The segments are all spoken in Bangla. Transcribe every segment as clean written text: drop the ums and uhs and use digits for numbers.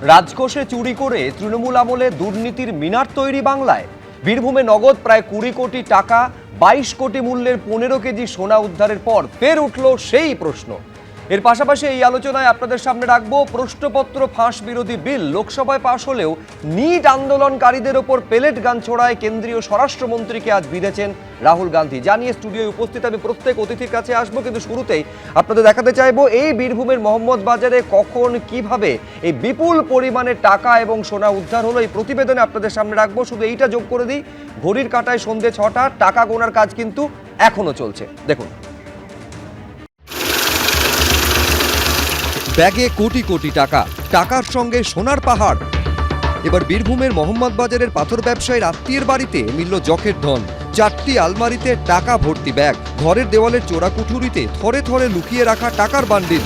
রাজকোষে চুরি করে তৃণমূল আমলে দুর্নীতির মিনার তৈরি বাংলায়। বীরভূমে নগদ প্রায় 20 কোটি টাকা, 22 কোটি মূল্যের 15 কেজি সোনা উদ্ধারের পর ফের উঠল সেই প্রশ্ন। এর পাশাপাশি এই আলোচনায় আপনাদের সামনে রাখবো প্রশ্নপত্র ফাঁস বিরোধী বিল লোকসভায় পাশ হলেও নিট আন্দোলনকারীদের ওপর পেলেট গান ছোড়ায় কেন্দ্রীয় স্বরাষ্ট্রমন্ত্রীকে আজ ভিড়েছেন রাহুল গান্ধী। জানিয়ে স্টুডিওয় উপস্থিত আমি প্রত্যেক অতিথির কাছে আসবো, কিন্তু শুরুতেই আপনাদের দেখাতে চাইবো এই বীরভূমের মোহাম্মদ বাজারে কখন কিভাবে এই বিপুল পরিমাণে টাকা এবং সোনা উদ্ধার হলো এই প্রতিবেদনে আপনাদের সামনে রাখবো। শুধু এইটা যোগ করে দিই, ঘড়ির কাঁটায় সন্ধ্যে 6টা, টাকা গোনার কাজ কিন্তু এখনো চলছে। দেখুন, ব্যাগে কোটি কোটি টাকা, টাকার সঙ্গে সোনার পাহাড়। এবার বীরভূমের মোহাম্মদ বাজারের পাথর ব্যবসায়ীর আত্মীয়ের বাড়িতে মিলল যখের ধন। 4টি আলমারিতে টাকা ভর্তি ব্যাগ, ঘরের দেওয়ালের চোরা কুঠুরিতে থরে থরে লুকিয়ে রাখা টাকার বান্ডিল।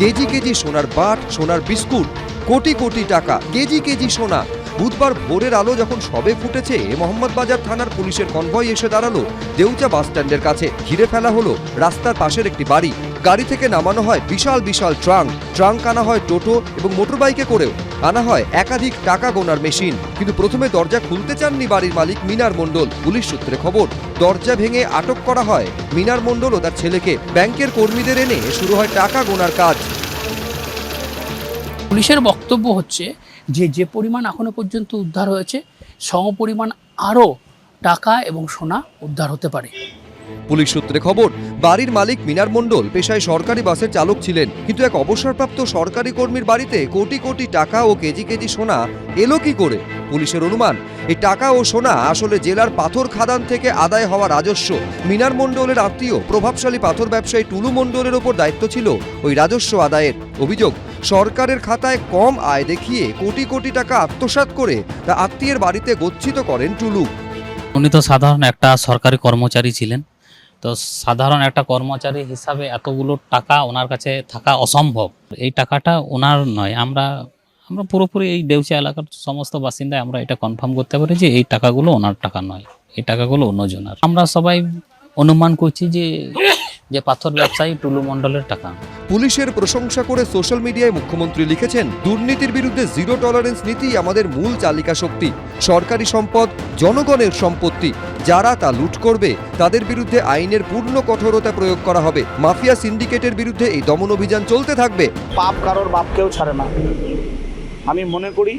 কেজি কেজি সোনার বাট, সোনার বিস্কুট, কোটি কোটি টাকা, কেজি কেজি সোনা। বুধবার ভোরের আলো যখন সবে ফুটেছে, মোহাম্মদ বাজার থানার পুলিশের কনভয় এসে দাঁড়ালো দেউচা বাস স্ট্যান্ডের কাছে। ঘিরে ফেলা হলো রাস্তার পাশের একটি বাড়ি। গাড়ি থেকে নামানো হয় বিশাল বিশাল ট্রাঙ্ক আনা হয় টোটো এবং মোটরবাইকে করেও। আনা হয় একাধিক টাকা গোনার মেশিন। কিন্তু প্রথমে দরজা খুলতে চাননি বাড়ির মালিক মিনার মণ্ডল। পুলিশ সূত্রে খবর, দরজা ভেঙে আটক করা হয় মিনার মণ্ডল ও তার ছেলেকে। ব্যাংকের কর্মীদের এনে শুরু হয় টাকা গোনার কাজ। পুলিশের বক্তব্য হচ্ছে যে পরিমাণ এখনো পর্যন্ত উদ্ধার হয়েছে, সমপরিমাণ আরও টাকা এবং সোনা উদ্ধার হতে পারে। পুলিশ সূত্রে খবর, বাড়ির মালিক মিনার মণ্ডল পেশায় সরকারি বাসের চালক ছিলেন, কিন্তু এক অবসরপ্রাপ্ত সরকারি কর্মীর বাড়িতে কোটি কোটি টাকা ও কেজি কেজি সোনা এলো কি করে? পুলিশের অনুমান, এই টাকা ও সোনা আসলে জেলার পাথর খাদান থেকে আদায় হওয়া রাজস্ব। মিনার মণ্ডলের আত্মীয় প্রভাবশালী পাথর ব্যবসায়ী টুলু মণ্ডলের ওপর দায়িত্ব ছিল ওই রাজস্ব আদায়ের। অভিযোগ, সরকারের খাতায় কম আয় দেখিয়ে কোটি কোটি টাকা আত্মসাৎ করে তা আত্মীয়ের বাড়িতে গচ্ছিত করেন টুলু। উনি তো সাধারণ একটা সরকারি কর্মচারী ছিলেন, তো সাধারণ একটা কর্মচারী হিসাবে এতগুলো টাকা ওনার কাছে থাকা অসম্ভব। এই টাকাটা ওনার নয়। আমরা পুরোপুরি এই দেউচা এলাকার সমস্ত বাসিন্দায় আমরা এটা কনফার্ম করতে পারি যে এই টাকাগুলো ওনার টাকা নয়, এই টাকাগুলো অন্যজনের। আমরা সবাই অনুমান করছি যে পাথর ব্যবসায়ী টুলু মণ্ডলের টাকা। পুলিশের প্রশংসা করে সোশ্যাল মিডিয়ায় মুখ্যমন্ত্রী লিখেছেন, দুর্নীতির বিরুদ্ধে জিরো টলারেন্স নীতি আমাদের মূল চালিকা শক্তি। সরকারি সম্পদ জনগণের সম্পত্তি, যারা তা লুট করবে তাদের বিরুদ্ধে আইনের পূর্ণ কঠোরতা প্রয়োগ করা হবে। মাফিয়া সিন্ডিকেটের বিরুদ্ধে এই দমন অভিযান চলতে থাকবে। পাপ কারোর বাপকেও ছাড়ে না। আমি মনে করি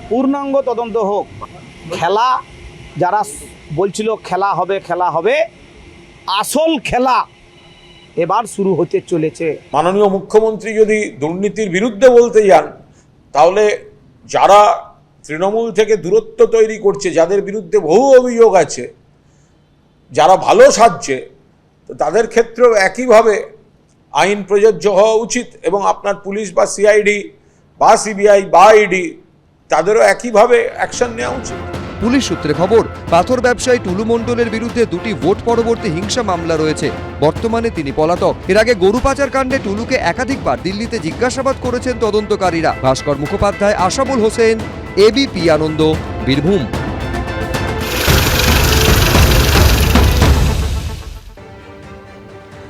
পূর্ণাঙ্গ তদন্ত হোক। খেলা যারা বলছিল খেলা হবে, আসল খেলা এবার শুরু হতে চলেছে। মাননীয় মুখ্যমন্ত্রী যদি দুর্নীতির বিরুদ্ধে বলতে যান, তাহলে যারা তৃণমূল থেকে দূরত্ব তৈরি করছে, যাদের বিরুদ্ধে বহু অভিযোগ আছে, যারা ভালো সাজছে, তো তাদের ক্ষেত্রেও একইভাবে আইন প্রযোজ্য হওয়া উচিত এবং আপনার পুলিশ বা সিআইডি বা সিবিআই বা ইডি তাদেরও একইভাবে অ্যাকশন নেওয়া উচিত। পুলিশ সূত্রে খবর, পাথর ব্যবসায়ী টুলু মণ্ডলের বিরুদ্ধে 2টি ভোট পরবর্তী হিংসা মামলা রয়েছে। বর্তমানে তিনি পলাতক। এর আগে গরু পাচার কাণ্ডে টুলুকে একাধিকবার দিল্লিতে জিজ্ঞাসাবাদ করেছেন তদন্তকারীরা। ভাস্কর মুখোপাধ্যায়, আশাবুল হোসেন, এবিপি আনন্দ, বীরভূম।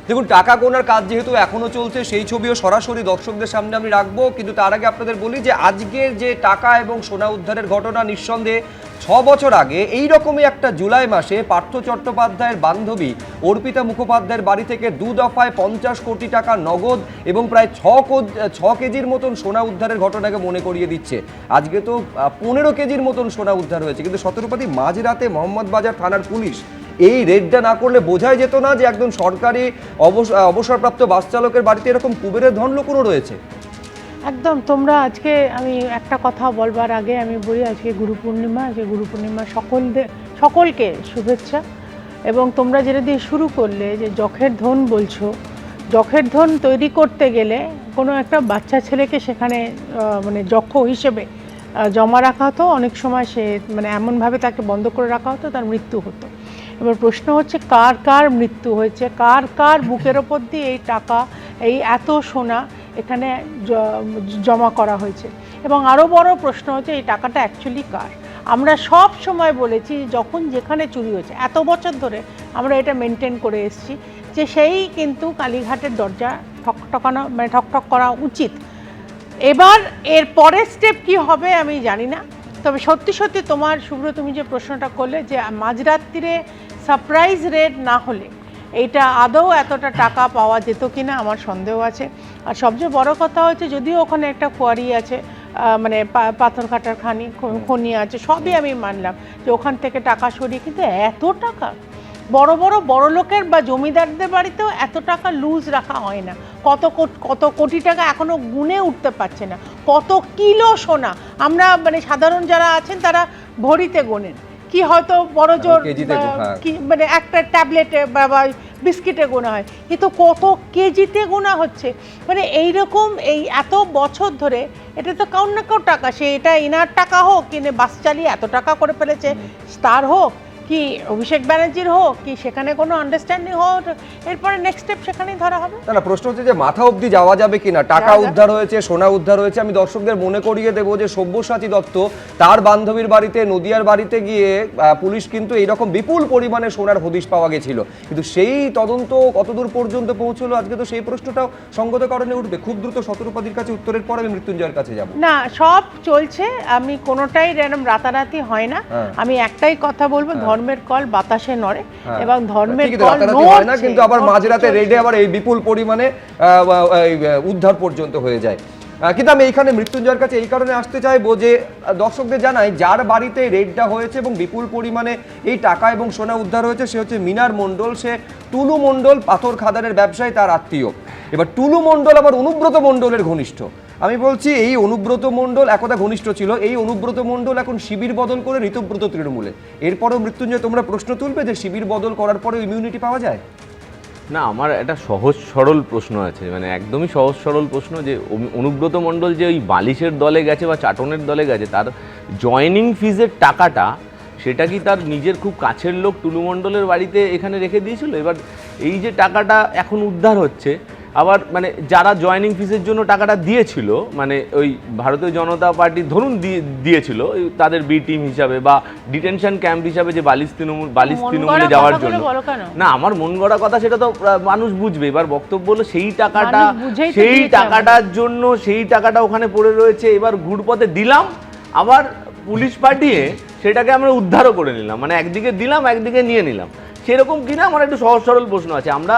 দেখুন, টাকা গোনার কাজ যেহেতু এখনো চলছে, সেই ছবিও সরাসরি দর্শকদের সামনে আমি রাখবো, কিন্তু তার আগে আপনাদের বলি যে আজকের যে টাকা এবং সোনা উদ্ধারের ঘটনা, নিঃসন্দেহে 6 বছর আগে এই রকমই একটা জুলাই মাসে পার্থ চট্টোপাধ্যায়ের বান্ধবী অর্পিতা মুখোপাধ্যায়ের বাড়ি থেকে 2 দফায় 50 কোটি টাকা নগদ এবং প্রায় 6 কেজির মতন সোনা উদ্ধারের ঘটনাকে মনে করিয়ে দিচ্ছে। আজকে তো 15 কেজির মতন সোনা উদ্ধার হয়েছে, কিন্তু সতেরোপাতি মাঝরাতে মোহাম্মদ বাজার থানার পুলিশ এই রেডটা না করলে বোঝাই যেত না যে একজন সরকারি অবসরপ্রাপ্ত বাস চালকের বাড়িতে এরকম কুবেরের ধন লুকোনো রয়েছে। একদম। তোমরা আজকে, আমি একটা কথা বলবার আগে আমি বলি, আজকে গুরু পূর্ণিমা, সকলকে শুভেচ্ছা। এবং তোমরা যেটা দিয়ে শুরু করলে যে যখের ধন বলছো, যখের ধন তৈরি করতে গেলে কোনো একটা বাচ্চা ছেলেকে সেখানে মানে যক্ষ হিসেবে জমা রাখা হতো। অনেক সময় সে মানে এমনভাবে তাকে বন্ধ করে রাখা হতো, তার মৃত্যু হতো। এবার প্রশ্ন হচ্ছে কার কার মৃত্যু হয়েছে, কার কার বুকের ওপর দিয়ে এই টাকা, এই এত সোনা এখানে জমা করা হয়েছে। এবং আরও বড় প্রশ্ন হচ্ছে এই টাকাটা অ্যাকচুয়ালি কার। আমরা সব সময় বলেছি যখন যেখানে চুরি হয়েছে, এত বছর ধরে আমরা এটা মেনটেন করে এসেছি যে সেই কিন্তু কালীঘাটের দরজা ঠকঠক করা উচিত। এবার এর পরের স্টেপ কি হবে আমি জানি না, তবে সত্যি সত্যি তোমার শুভ্র তুমি যে প্রশ্নটা করলে যে মাঝরাত্রিরে সারপ্রাইজ রেড না হলে এইটা আদৌ এতটা টাকা পাওয়া যেত কিনা আমার সন্দেহ আছে। আর সবচেয়ে বড় কথা হচ্ছে যদিও ওখানে একটা কোয়ারি আছে, মানে পাথর কাটার খনি আছে, সবই আমি মানলাম যে ওখান থেকে টাকা সরিয়ে, কিন্তু এত টাকা বড় লোকের বা জমিদারদের বাড়িতেও এত টাকা লুজ রাখা হয় না। কত কোটি টাকা এখনো গুনে উঠতে পারছে না, কত কিলো সোনা আমরা মানে সাধারণ যারা আছেন তারা ভরিতে গোনেন, কি হয়তো বড় জোর কি মানে একটা ট্যাবলেটে বা বিস্কিটে গোনা হয়, কিন্তু কত কেজিতে গোনা হচ্ছে। মানে এইরকম এই এত বছর ধরে এটা তো কাউন্ট না কাউ টাকা, সে এটা এনার টাকা হোক কিনে বাস চালিয়ে এত টাকা করে ফেলেছে তার হোক, কি অভিষেক ব্যানার্জির হোক, কি সেখানে কোনো আন্ডারস্ট্যান্ডিং হোক, এরপরে নেক্সট স্টেপ সেখানেই ধরা হবে। না প্রশ্ন হচ্ছে যে মাথা অবধি যাওয়া যাবে কিনা, টাকা উদ্ধার হয়েছে, সোনা উদ্ধার হয়েছে। আমি দর্শকদের মনে করিয়ে দেবো যে সব্যসাচী দত্ত তার বান্ধবীর বাড়িতে নদিয়ার বাড়িতে গিয়ে পুলিশ কিন্তু এইরকম বিপুল পরিমাণে সোনার হদিশ পাওয়া গেছিল, কিন্তু সেই তদন্ত কতদূর পর্যন্ত পৌঁছলো আজকে তো সেই প্রশ্নটাও সঙ্গত কারণে উঠবে। খুব দ্রুত শতরূপাদির কাছে উত্তরের পর আমি মৃত্যুঞ্জয়ের কাছে যাব। না সব চলছে, আমি কোনোটাই এরকম রাতারাতি হয় না। আমি একটাই কথা বলবো, ধর্মের কল বাতাসে নড়ে এবং ধর্মের কল হয় না, কিন্তু আবার মাঝরাতে রেডে আবার এই বিপুল পরিমাণে উদ্ধার পর্যন্ত হয়ে যায়। কিন্তু আমি এইখানে মৃত্যুঞ্জয়ের কাছে এই কারণে আসতে চাইবো যে দর্শকদের জানাই যার বাড়িতে রেডটা হয়েছে এবং বিপুল পরিমাণে এই টাকা এবং সোনা উদ্ধার হয়েছে সে হচ্ছে মিনার মণ্ডল, সে টুলু মণ্ডল পাথর খাদানের ব্যবসায়ী, তার আত্মীয়। এবার টুলু মণ্ডল আবার অনুব্রত মণ্ডলের ঘনিষ্ঠ। আমি বলছি এই অনুব্রত মণ্ডল একদা ঘনিষ্ঠ ছিল, এই অনুব্রত মণ্ডল এখন শিবির বদল করে ঋতব্রত তৃণমূলে। এরপরেও মৃত্যুঞ্জয় তোমরা প্রশ্ন তুলবে যে শিবির বদল করার পরেও ইমিউনিটি পাওয়া যায়? না, আমার একটা সহজ সরল প্রশ্ন আছে, মানে একদমই সহজ সরল প্রশ্ন, যে অনুব্রত মণ্ডল যে ওই বালিশের দলে গেছে বা চাটনের দলে গেছে, তার জয়েনিং ফিজের টাকাটা সেটা কি তার নিজের খুব কাছের লোক টুলু মণ্ডলের বাড়িতে এখানে রেখে দিয়েছিল? এবার এই যে টাকাটা এখন উদ্ধার হচ্ছে, আবার মানে যারা জয়েনিং ফিসের জন্য টাকাটা দিয়েছিল, মানে ওই ভারতীয় জনতা পার্টি ধরুন দিয়েছিল তাদের বি টিম হিসাবে বা ডিটেনশন ক্যাম্প হিসাবে, যে বালিশ তৃণমূলে যাওয়ার জন্য। না, আমার মন গড়া কথা সেটা তো মানুষ বুঝবে। এবার বক্তব্য হলো সেই টাকাটার জন্য সেই টাকাটা ওখানে পড়ে রয়েছে, এবার ঘুরপথে দিলাম, আবার পুলিশ পাঠিয়ে সেটাকে আমরা উদ্ধারও করে নিলাম, মানে একদিকে দিলাম একদিকে নিয়ে নিলাম, সেরকম কিনা আমার একটু সহজ সরল প্রশ্ন আছে। আমরা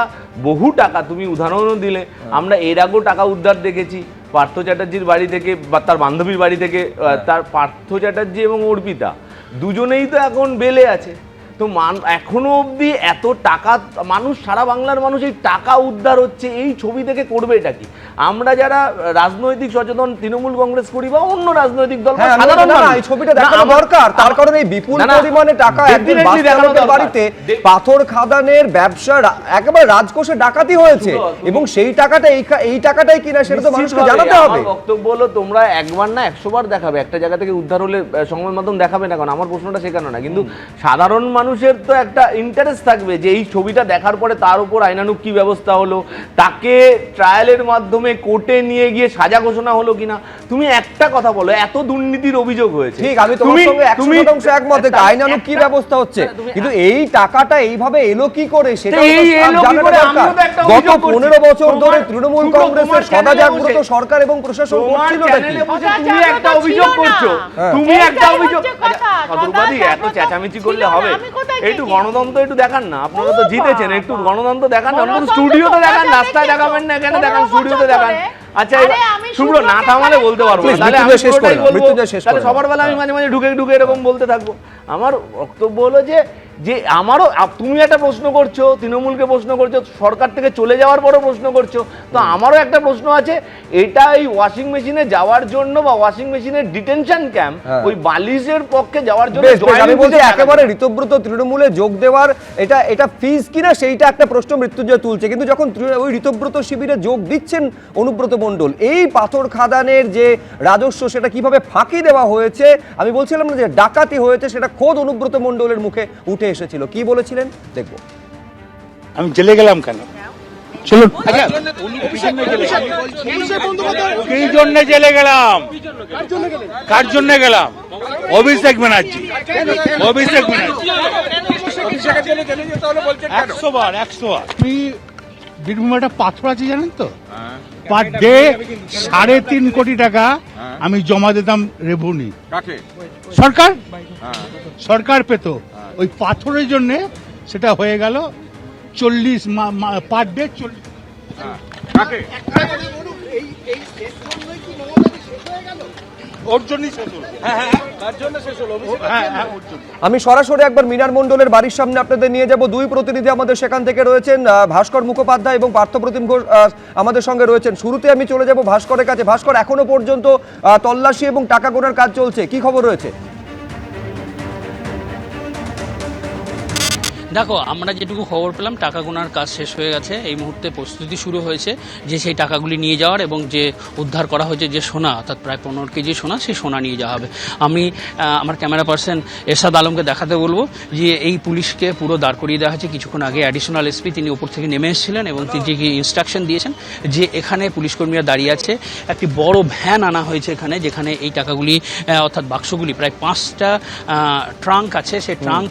বহু টাকা, তুমি উদাহরণও দিলে, আমরা এর আগেও টাকা উদ্ধার দেখেছি পার্থ চ্যাটার্জির বাড়ি থেকে বা তার বান্ধবীর বাড়ি থেকে। তার পার্থ চ্যাটার্জি এবং অর্পিতা দুজনেই তো এখন বেলে আছে, তো এখনো অবধি এত টাকা মানুষ, সারা বাংলার মানুষ এই টাকা উদ্ধার হচ্ছে, এই ছবি থেকে করবে এটা কি? আমরা যারা রাজনৈতিক সচেতন তৃণমূল কংগ্রেস করি বা অন্য রাজনৈতিক দল, সাধারণ এই ছবিটা দেখানো দরকার, তার কারণে এই বিপুল পরিমাণে টাকা একদিন বাস্তবের বাড়িতে পাথর খাদানের ব্যবসা একেবারে রাজকোষে ডাকাতি হয়েছে, এবং সেই টাকাটা এই টাকাটাই কিনা সেটা তো মানুষকে জানাতে হবে। বক্তব্য হলো তোমরা একবার না 100 বার দেখাবে, একটা জায়গা থেকে উদ্ধার হলে সংবাদ মাধ্যম দেখাবে না, কারণ আমার প্রশ্নটা সেখানে না, কিন্তু সাধারণ মানুষের তো একটা ইন্টারেস্ট থাকবে যে এই ছবিটা দেখার পরে তার উপর আইনানুগ কি ব্যবস্থা হলো, তাকে ট্রায়ালের মাধ্যমে কোর্টে নিয়ে গিয়ে সাজা ঘোষণা হলো কিনা। তুমি একটা কথা বলো, এত দুর্নীতির অভিযোগ হয়েছে, ঠিক, আমি তোমার সঙ্গে 100% একমত, আইনানুগ কি ব্যবস্থা হচ্ছে, কিন্তু এই টাকাটা এইভাবে এলো কি করে সেটা গত 15 বছর ধরে তৃণমূল কংগ্রেসের সদা জাগ্রত সরকার এবং প্রশাসন করছিল। তুমি একটা অভিযোগ করছো, তুমি একটা অভিযোগ, এত চেঁচামেচি করলে হবে? একটু গণতন্ত্র একটু দেখান না, আপনারা তো জিতেছেন, একটু গণতন্ত্র দেখান, স্টুডিওতে দেখান, রাস্তায় দেখাবেন না, এখানে দেখান, স্টুডিওতে দেখান। আচ্ছা শুভ্র না থামালে বলতে পারবো না, তাহলে আমি পুরোটাই বলবো, তাহলে সবার বেলা আমি মাঝে মাঝে ঢুকে এরকম বলতে থাকবো। আমার বক্তব্য হলো যে আমারও, তুমি একটা প্রশ্ন করছো, তৃণমূলকে প্রশ্ন করছো, সরকার থেকে চলে যাওয়ার পরও প্রশ্ন করছো, তো আমারও একটা প্রশ্ন আছে, এটা এই ওয়াশিং মেশিনে যাওয়ার জন্য বা ওয়াশিং মেশিনের ডিটেনশন ক্যাম্প ওই বালিশের পক্ষে যাওয়ার জন্য আমি বলছি একেবারে ঋতব্রত তৃণমূলে যোগ দেওয়ার এটা ফিজ কিনা সেইটা একটা প্রশ্ন মৃত্যুঞ্জয় তুলছে, কিন্তু যখন ওই ঋতব্রত শিবিরে যোগ দিচ্ছেন অনুব্রত মণ্ডল, এই পাথর খাদানের যে রাজস্ব সেটা কিভাবে ফাঁকি দেওয়া হয়েছে, আমি বলছিলাম না যে ডাকাতি হয়েছে, সেটা খোদ অনুব্রত মণ্ডলের মুখে উঠে এসেছিল। কি বলেছিলেন দেখবো। আমি জেলে গেলাম কেন? চলুন। কি জন্য জেলে গেলাম? কার জন্য গেলাম? অভিষেক ব্যানার্জি। 100 বার। বীরভূমে একটা পাথর আছে জানেন তো, পার ডে 3.5 কোটি টাকা আমি জমা দিতাম রেভিনিউ। সরকার সরকার পেত, ওই পাথরের জন্য সেটা হয়ে গেল 40 পার ডে 40। ওর জন্যই শেষ হলো। আমি সরাসরি একবার মিনার মণ্ডলের বাড়ির সামনে আপনাদের নিয়ে যাব। দুই প্রতিনিধি আমাদের সেখান থেকে রয়েছেন, ভাস্কর মুখোপাধ্যায় এবং পার্থপ্রতিম ঘোষ আমাদের সঙ্গে রয়েছেন। শুরুতে আমি চলে যাব ভাস্করের কাছে। ভাস্কর, এখনো পর্যন্ত তল্লাশি এবং টাকা গোনার কাজ চলছে, কি খবর রয়েছে? দেখো, আমরা যেটুকু খবর পেলাম টাকা গোনার কাজ শেষ হয়ে গেছে। এই মুহূর্তে প্রস্তুতি শুরু হয়েছে যে সেই টাকাগুলি নিয়ে যাওয়ার এবং যে উদ্ধার করা হয়েছে যে সোনা, অর্থাৎ প্রায় 15 কেজি সোনা, সেই সোনা নিয়ে যাওয়া হবে। আমি আমার ক্যামেরা পার্সন এরশাদ আলমকে দেখাতে বলবো যে এই পুলিশকে পুরো দাঁড় করিয়ে দেওয়া হয়েছে। কিছুক্ষণ আগে অ্যাডিশনাল এসপি তিনি উপর থেকে নেমে এসেছিলেন এবং তিনি ইনস্ট্রাকশন দিয়েছেন যে এখানে পুলিশকর্মীরা দাঁড়িয়ে আছে। একটি বড় ভ্যান আনা হয়েছে এখানে, যেখানে এই টাকাগুলি অর্থাৎ বাক্সগুলি প্রায় 5টা ট্রাঙ্ক আছে, সেই ট্রাঙ্ক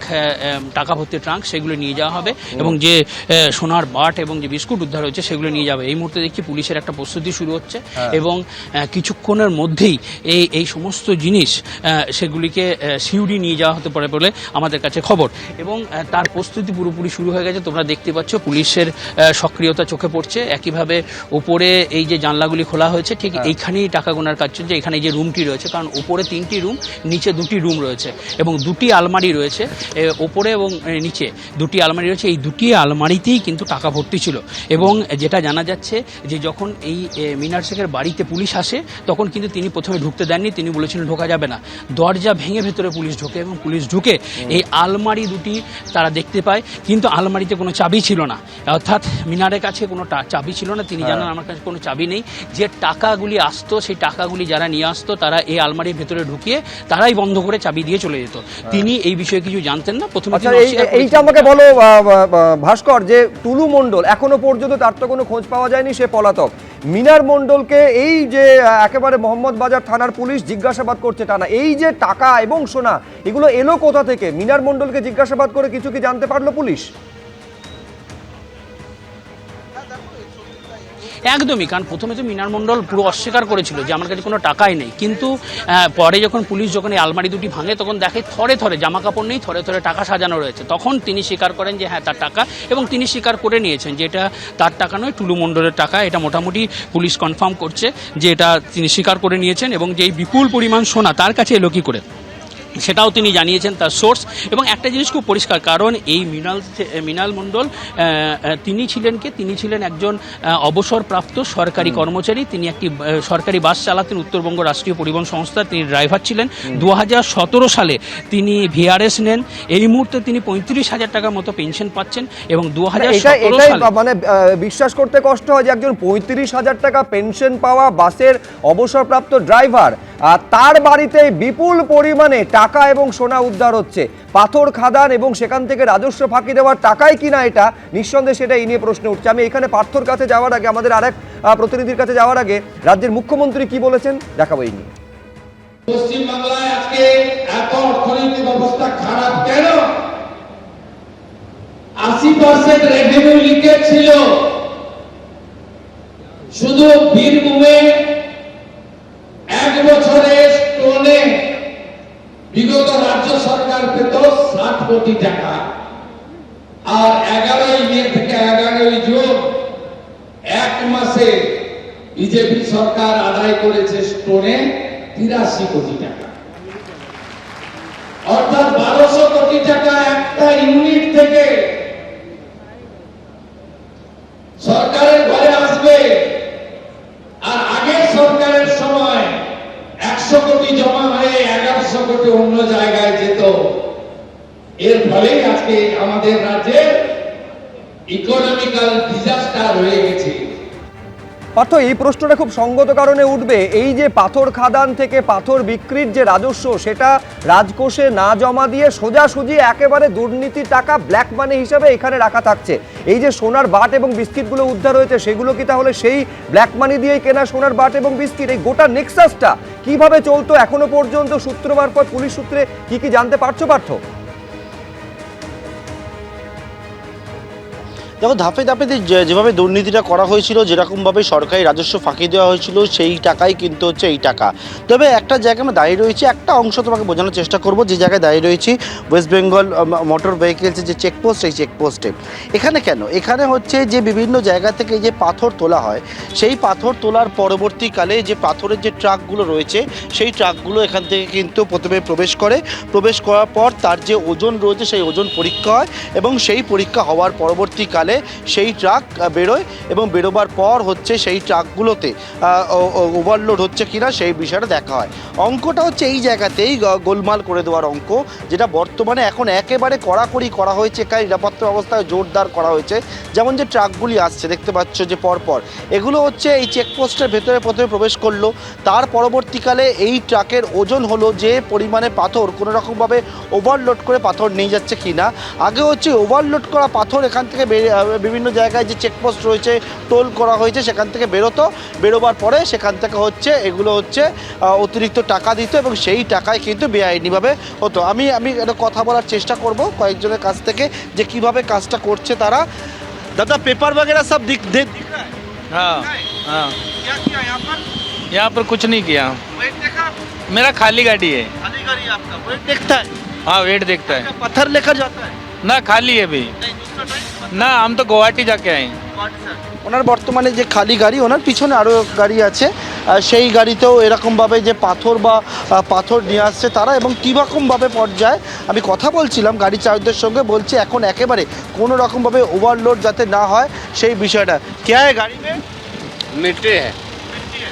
টাকা ভর্তি ট্রাঙ্ক, সেগুলো নিয়ে যাওয়া হবে এবং যে সোনার বাট এবং যে বিস্কুট উদ্ধার হয়েছে সেগুলো নিয়ে যাবে। এই মুহূর্তে দেখছি পুলিশের একটা প্রস্তুতি শুরু হচ্ছে এবং কিছুক্ষণের মধ্যেই এই সমস্ত জিনিস সেগুলিকে সিউড়ি নিয়ে যাওয়া হতে পারে বলে আমাদের কাছে খবর এবং তার প্রস্তুতি পুরোপুরি শুরু হয়ে গেছে। তোমরা দেখতে পাচ্ছ পুলিশের সক্রিয়তা চোখে পড়ছে। একইভাবে উপরে এই যে জানলাগুলি খোলা হয়েছে, ঠিক এইখানেই টাকা গোনার কাজ চলছে। এখানে যে রুমটি রয়েছে, কারণ উপরে 3টি রুম, নিচে 2টি রুম রয়েছে এবং 2টি আলমারি রয়েছে, উপরে এবং নিচে 2টি আলমারি রয়েছে। এই 2টি আলমারিতেই কিন্তু টাকা ভর্তি ছিল এবং যেটা জানা যাচ্ছে যে যখন এই মিনার শেখের বাড়িতে পুলিশ আসে তখন কিন্তু তিনি প্রথমে ঢুকতে দেননি, তিনি বলেছিলেন ঢোকা যাবে না। দরজা ভেঙে ভেতরে পুলিশ ঢোকে এবং পুলিশ ঢুকে এই আলমারি 2টি তারা দেখতে পায়, কিন্তু আলমারিতে কোনো চাবি ছিল না, অর্থাৎ মিনারের কাছে কোনো চাবি ছিল না। তিনি জানান আমার কাছে কোনো চাবি নেই। যে টাকাগুলি আসতো, সেই টাকাগুলি যারা নিয়ে আসতো তারা এই আলমারির ভেতরে ঢুকিয়ে তারাই বন্ধ করে চাবি দিয়ে চলে যেত। তিনি এই বিষয়ে কিছু জানতেন না। প্রথমে এইটা আমাকে বলো ভাস্কর, যে টুলু মণ্ডল এখনো পর্যন্ত তার তো কোনো খোঁজ পাওয়া যায়নি, সে পলাতক। মিনার মণ্ডলকে এই যে একেবারে মোহাম্মদ বাজার থানার পুলিশ জিজ্ঞাসাবাদ করছে টানা, এই যে টাকা এবং সোনা এগুলো এলো কোথা থেকে? মিনার মণ্ডলকে জিজ্ঞাসাবাদ করে কিছু কি জানতে পারলো পুলিশ? একদমই, কারণ প্রথমে তো মিনার মণ্ডল পুরো অস্বীকার করেছিল যে আমার কাছে কোনো টাকাই নেই, কিন্তু পরে যখন পুলিশ যখন এই আলমারি 2টি ভাঙে তখন দেখে থরে থরে জামা কাপড় নেই, থরে থরে টাকা সাজানো রয়েছে। তখন তিনি স্বীকার করেন যে হ্যাঁ তার টাকা, এবং তিনি স্বীকার করে নিয়েছেন যে এটা তার টাকা নয়, টুলু মণ্ডলের টাকা। এটা মোটামুটি পুলিশ কনফার্ম করছে যে এটা তিনি স্বীকার করে নিয়েছেন এবং যে এই বিপুল পরিমাণ সোনা তার কাছে এলো কী করে সেটাও তিনি জানিয়েছেন তার সোর্স। এবং একটা জিনিস খুব পরিষ্কার, কারণ এই মৃণাল মণ্ডল তিনি ছিলেন একজন অবসরপ্রাপ্ত সরকারি কর্মচারী। তিনি একটি সরকারি বাস চালাতেন, উত্তরবঙ্গ রাষ্ট্রীয় পরিবহন সংস্থার তিনি ড্রাইভার ছিলেন। 2017 সালে তিনি ভিআরএস নেন। এই মুহূর্তে তিনি 35,000 টাকার মতো পেনশন পাচ্ছেন এবং 2017 সালে মানে বিশ্বাস করতে কষ্ট হয় যে একজন 35,000 টাকা পেনশন পাওয়া বাসের অবসরপ্রাপ্ত ড্রাইভার, তার বাড়িতে বিপুল পরিমাণে টাকা এবং সোনা উদ্ধার হচ্ছে। পাথর খাদান এবং সেখান থেকে রাজস্ব ফাঁকি দেওয়ার টাকাই কিনা এটা, নিঃসন্দেহে সেটা এই নিয়ে প্রশ্ন উঠছে। আমি এখানে পার্থর কাছে যাওয়ার আগে, আমাদের আরেক প্রতিনিধির কাছে যাওয়ার আগে রাজ্যের মুখ্যমন্ত্রী কি বলেছেন দেখাবো এই নিয়ে। পশ্চিমবাংলায় আজকে এত অর্থনৈতিক অবস্থা খারাপ কেন? 80% রেভিনিউ লিকেজ ছিল। শুধু বীরভূমে 1 বছরে স্টোনে বিগত রাজ্য সরকার পেত 60 কোটি টাকা, আর 11ই মে থেকে 11ই জুন 1 মাসে বিজেপি সরকার আদায় করেছে স্টোনে 83 কোটি টাকা, অর্থাৎ 1200 কোটি টাকা একটা ইউনিট থেকে সরকারের ঘরে আসবে। আর আগের সরকারের সময় 100 কোটি জমা হয়ে 1100 কোটি অন্য জায়গায় যেত। এর ফলেই আজকে আমাদের রাজ্যে ইকোনমিক্যাল ডিজাস্টার হয়ে গেছে। পার্থ, এই প্রশ্নটা খুব সঙ্গত কারণে উঠবে, এই যে পাথর খাদান থেকে পাথর বিক্রির যে রাজস্ব সেটা রাজকোষে না জমা দিয়ে সোজাসুজি একেবারে দুর্নীতির টাকা ব্ল্যাক মানি হিসাবে এখানে রাখা থাকছে। এই যে সোনার বাট এবং বিস্কিটগুলো উদ্ধার হয়েছে সেগুলো কি তাহলে সেই ব্ল্যাক মানি দিয়েই কেনা সোনার বাট এবং বিস্কিট? এই গোটা নেক্সাসটা কিভাবে চলতো এখনো পর্যন্ত সূত্র মারফত, পুলিশ সূত্রে কি জানতে পারছো পার্থ? দেখো ধাপে ধাপে যেভাবে দুর্নীতিটা করা হয়েছিল, যেরকমভাবে সরকারি রাজস্ব ফাঁকি দেওয়া হয়েছিল, সেই টাকাই কিন্তু হচ্ছে এই টাকা। তবে একটা জায়গায় আমরা দাঁড়িয়ে রয়েছি, একটা অংশ তোমাকে বোঝানোর চেষ্টা করব। যে জায়গায় দাঁড়িয়ে রয়েছি ওয়েস্ট বেঙ্গল মোটর ভেহিকেলসের যে চেকপোস্ট, সেই চেকপোস্টে এখানে কেন, এখানে হচ্ছে যে বিভিন্ন জায়গা থেকে যে পাথর তোলা হয়, সেই পাথর তোলার পরবর্তীকালে যে পাথরের যে ট্রাকগুলো রয়েছে, সেই ট্রাকগুলো এখান থেকে কিন্তু প্রথমে প্রবেশ করার পর তার যে ওজন রয়েছে সেই ওজন পরীক্ষা হয়, এবং সেই পরীক্ষা হওয়ার পরবর্তীকালে সেই ট্রাক বেরোয়, এবং বেরোবার পর হচ্ছে সেই ট্রাকগুলোতে ওভারলোড হচ্ছে কিনা সেই বিষয়টা দেখা হয়। অঙ্কটা হচ্ছে এই জায়গাতেই গোলমাল করে দেওয়ার অঙ্ক, যেটা বর্তমানে এখন একেবারে কড়াকড়ি করা হয়েছে। এখানে নিরাপত্তা ব্যবস্থা জোরদার করা হয়েছে। যেমন যে ট্রাকগুলি আসছে দেখতে পাচ্ছ যে পরপর এগুলো হচ্ছে এই চেকপোস্টের ভেতরে প্রথমে প্রবেশ করলো, তার পরবর্তীকালে এই ট্রাকের ওজন হলো যে পরিমাণে পাথর কোনো রকমভাবে ওভারলোড করে পাথর নিয়ে যাচ্ছে কিনা। আগে হচ্ছে ওভারলোড করা পাথর এখান থেকে বিভিন্ন জায়গায় যে চেকপোস্ট রয়েছে, টোল করা হয়েছে, সেখান থেকে বেরোবার পরে সেখান থেকে হচ্ছে এগুলো হচ্ছে অতিরিক্ত টাকা দিত, এবং সেই টাকায় কিন্তু বেআইনিভাবে হতো। আমি একটা কথা বলার চেষ্টা করব কয়েকজনের কাছ থেকে যে কিভাবে কাজটা করছে তারা। দাদা পেপার वगैरह सब दिख रहा है? हाँ हाँ क्या किया यहाँ पर कुछ नहीं किया। वेट देखा? मेरा खाली गाड़ी है। खाली गाड़ी है आपका, वेट देखता है? हाँ वेट देखता है। पत्थर लेकर जाता है? ना खाली है अभी। नहीं, दूसरा टाइम ना हम तो गुवाहाटी जाके आए। ওনার বর্তমানে যে খালি গাড়ি, ওনার পিছনে আরও গাড়ি আছে, সেই গাড়িতেও এরকমভাবে যে পাথর নিয়ে আসছে তারা, এবং কীরকমভাবে পর্যায়ে আমি কথা বলছিলাম গাড়ি চালকদের সঙ্গে, বলছে এখন একেবারে কোনো রকমভাবে ওভারলোড যাতে না হয় সেই বিষয়টা। क्या है गाड़ी में? मिट्टी है। मिट्टी है।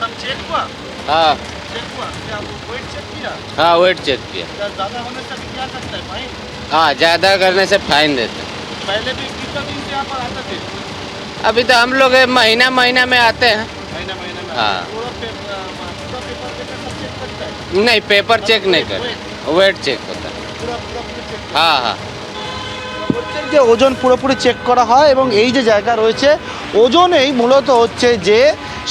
सब चेक हुआ? हाँ चेक हुआ। क्या वेट चेक किया? हाँ वेट चेक किया। ज़्यादा होने से अभी क्या करता है फाइन? हाँ ज़्यादा करने से फाइन देते। पहले भी कितना दिन से यहाँ पर आते थे? अभी तो हम लोग महीना महीना में आते हैं। महीना में हाँ पूरा पेपर लेकर सब चेक करता है? नहीं पेपर चेक नहीं कर, वेट चेक होता है। पूरा चेक। हाँ हाँ বলছেন যে ওজন পুরোপুরি চেক করা হয়, এবং এই যে জায়গা রয়েছে ওজনেই মূলত হচ্ছে যে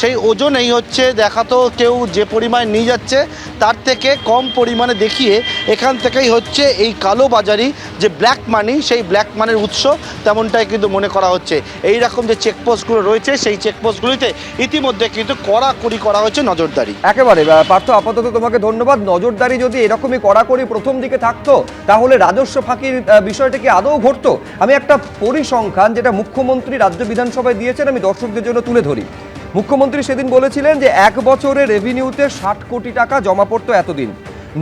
সেই ওজনেই হচ্ছে দেখাতো কেউ যে পরিমাণ নিয়ে যাচ্ছে তার থেকে কম পরিমাণে দেখিয়ে এখান থেকেই হচ্ছে এই কালোবাজারি যে ব্ল্যাক মানি, সেই ব্ল্যাক মানির উৎস তেমনটাই কিন্তু মনে করা হচ্ছে। এই রকম যে চেকপোস্টগুলো রয়েছে সেই চেকপোস্টগুলিতে ইতিমধ্যে কিন্তু কড়াকড়ি করা হয়েছে নজরদারি। একেবারে পার্থ, আপাতত তোমাকে ধন্যবাদ। নজরদারি যদি এরকমই কড়াকড়ি প্রথম দিকে থাকতো তাহলে রাজস্ব ফাঁকির বিষয়টা কি আদৌ ঘটতো? আমি একটা পরিসংখ্যান যেটা মুখ্যমন্ত্রী রাজ্য বিধানসভায় দিয়েছেন আমি দর্শকদের জন্য তুলে ধরি। মুখ্যমন্ত্রী সেদিন বলেছিলেন যে 1 বছরে রেভিনিউতে 60 কোটি টাকা জমা পড়তো এতদিন।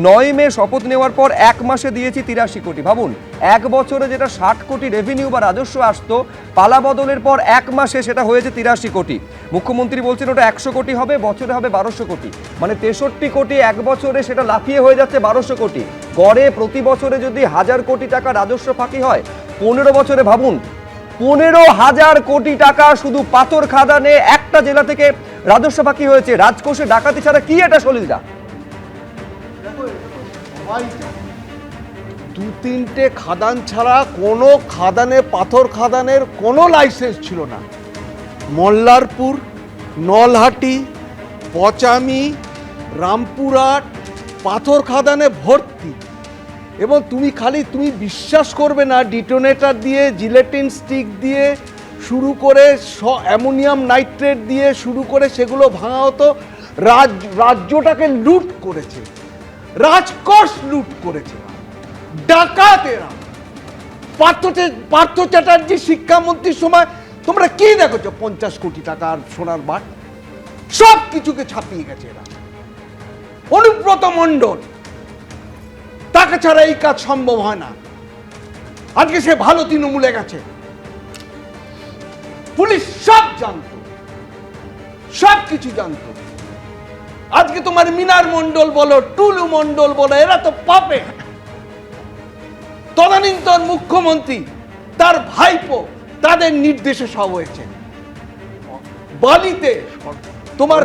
9 মে শপথ নেওয়ার পর 1 মাসে দিয়েছি 83 কোটি। ভাবুন, 1 বছরে যেটা 60 কোটি রেভিনিউ বা রাজস্ব আসতো, পালা বদলের পর 1 মাসে সেটা হয়েছে 83 কোটি। মুখ্যমন্ত্রী বলছেন ওটা 100 কোটি হবে, বছরে হবে 1200 কোটি, মানে 63 কোটি 1 বছরে সেটা লাফিয়ে হয়ে যাচ্ছে 1200 কোটি। গড়ে প্রতি বছরে যদি 1000 কোটি টাকা রাজস্ব ফাঁকি হয়, 15 বছরে ভাবুন 15,000 কোটি টাকা শুধু পাথর খাদানে একটা জেলা থেকে রাজস্ব ফাঁকি হয়েছে। রাজকোষে ডাকাতি ছাড়া কি এটা সলিলদা? 2-3টে খাদান ছাড়া কোনো খাদানে, পাথর খাদানের কোনো লাইসেন্স ছিল না। মল্লারপুর, নলহাটি, পচামি, রামপুরহাট পাথর খাদানে ভর্তি। এবং তুমি বিশ্বাস করবে না, ডিটোনেটর দিয়ে, জিলেটিন স্টিক দিয়ে শুরু করে অ্যামোনিয়াম নাইট্রেট দিয়ে শুরু করে সেগুলো ভাঙা হতো। রাজ্যটাকে লুট করেছে, রাজকোষ লুট করেছে ডাকাতেরা। পার্থ চ্যাটার্জি শিক্ষামন্ত্রীর সময় তোমরা কি দেখেছো? 50 কোটি টাকার সোনার বার সব কিছুকে ছাপিয়ে গেছে এরা। অনুব্রত মণ্ডল, তাকে ছাড়া এই কাজ সম্ভব হয় না। আজকে সে ভালো তৃণমূলে গেছে, পুলিশ সব জানতো, সব কিছু জানতো। আজকে তোমার মিনার মণ্ডল বলো, টুলু মণ্ডল বলো, এরা তো পাবে। তদানীন্তন মুখ্যমন্ত্রী, তার ভাইপো, তাদের নির্দেশে সব হয়েছে। বালিতে তোমার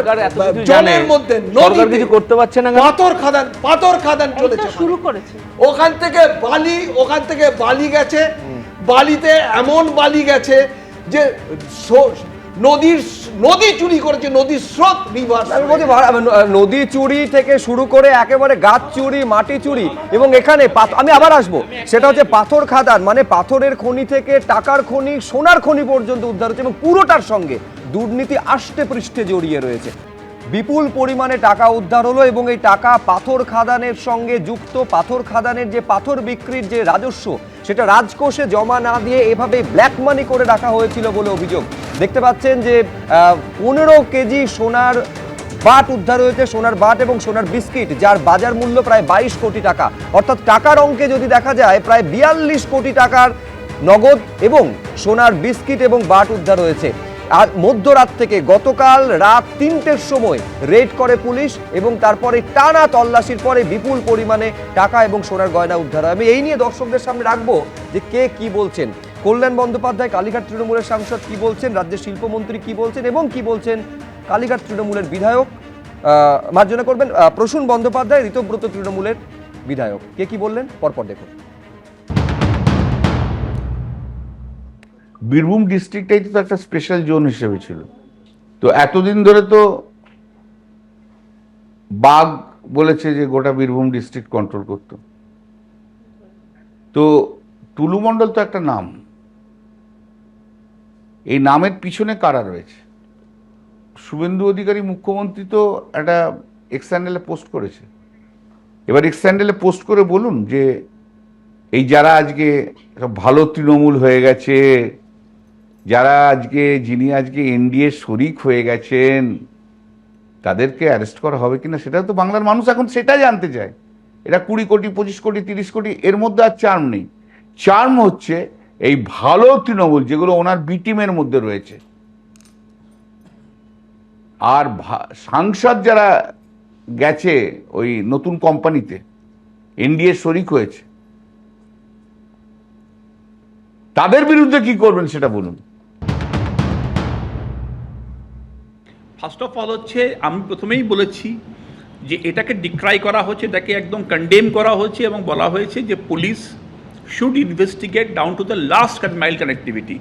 জলের মধ্যে সরকার কিছু করতে পারছে না, পাথর খাদান চলেছে শুরু করেছে। ওখান থেকে বালি গেছে। বালিতে এমন বালি গেছে যে নদী চুরি করেছে, নদীর স্রোত রিভার্স। আমি বলছি নদী চুরি থেকে শুরু করে একেবারে গাছ চুরি, মাটি চুরি, এবং এখানে আমি আবার আসবো, সেটা হচ্ছে পাথর খাদান, মানে পাথরের খনি থেকে টাকার খনি, সোনার খনি পর্যন্ত উদ্ধার হচ্ছে, এবং পুরোটার সঙ্গে দুর্নীতি আষ্টে পৃষ্ঠে জড়িয়ে রয়েছে। বিপুল পরিমাণে টাকা উদ্ধার হলো, এবং এই টাকা পাথর খাদানের সঙ্গে যুক্ত। পাথর খাদানের যে পাথর বিক্রির যে রাজস্ব, সেটা রাজকোষে জমা না দিয়ে এভাবে ব্ল্যাক মানি করে রাখা হয়েছিল বলে অভিযোগ। দেখতে পাচ্ছেন যে 15 কেজি সোনার বাট উদ্ধার হয়েছে, সোনার বাট এবং সোনার বিস্কিট, যার বাজার মূল্য প্রায় 22 কোটি টাকা। অর্থাৎ টাকার অঙ্কে যদি দেখা যায় প্রায় 42 কোটি টাকার নগদ এবং সোনার বিস্কিট এবং বাট উদ্ধার হয়েছে। আর মধ্যরাত থেকে গতকাল রাত 3টের সময় রেড করে পুলিশ, এবং তারপরে টানা তল্লাশির পরে বিপুল পরিমাণে টাকা এবং সোনার গয়না উদ্ধার হয়। আমি এই নিয়ে দর্শকদের সামনে রাখবো যে কে কি বলছেন। কল্যাণ বন্দ্যোপাধ্যায় কালীঘাট তৃণমূলের সাংসদ কি বলছেন, রাজ্যের শিল্পমন্ত্রী কি বলছেন, এবং কি বলছেন কালীঘাট তৃণমূলের বিধায়ক, মার্জনা করবেন প্রসূন বন্দ্যোপাধ্যায়, ঋতব্রত তৃণমূলের বিধায়ক, কে কি বললেন পরপর দেখুন। বীরভূম ডিস্ট্রিক্টটাই তো একটা স্পেশাল জোন হিসেবে ছিল। তো এতদিন ধরে তো বাঘ বলেছে যে গোটা বীরভূম ডিস্ট্রিক্ট কন্ট্রোল করত। তো টুলু মণ্ডল তো একটা নাম, এই নামের পিছনে কারা রয়েছে? শুভেন্দু অধিকারী মুখ্যমন্ত্রী তো একটা এক্স হ্যান্ডেলে পোস্ট করেছে। এবার এক্স হ্যান্ডেলে পোস্ট করে বলুন যে এই যারা আজকে ভালো তৃণমূল হয়ে গেছে, যারা যিনি আজকে এনডিএ শরিক হয়ে গেছেন, তাদেরকে অ্যারেস্ট করা হবে কিনা, সেটা তো বাংলার মানুষ এখন সেটাই জানতে চায়। এটা 20 কোটি, 25 কোটি, 30 কোটি, এর মধ্যে আর চার্ম নেই। চার্ম হচ্ছে এই ভালো তৃণমূল যেগুলো ওনার বি টিমের মধ্যে রয়েছে। আর সাংসদ যারা গেছে ওই নতুন কোম্পানিতে, এনডিএ শরিক হয়েছে, তাদের বিরুদ্ধে কি করবেন সেটা বলুন। ফার্স্ট অফ অল হচ্ছে, আমি প্রথমেই বলেছি যে এটাকে ডিক্রাই করা হচ্ছে, এটাকে একদম কন্ডেম করা হচ্ছে, এবং বলা হয়েছে যে police should investigate down to the last mile connectivity.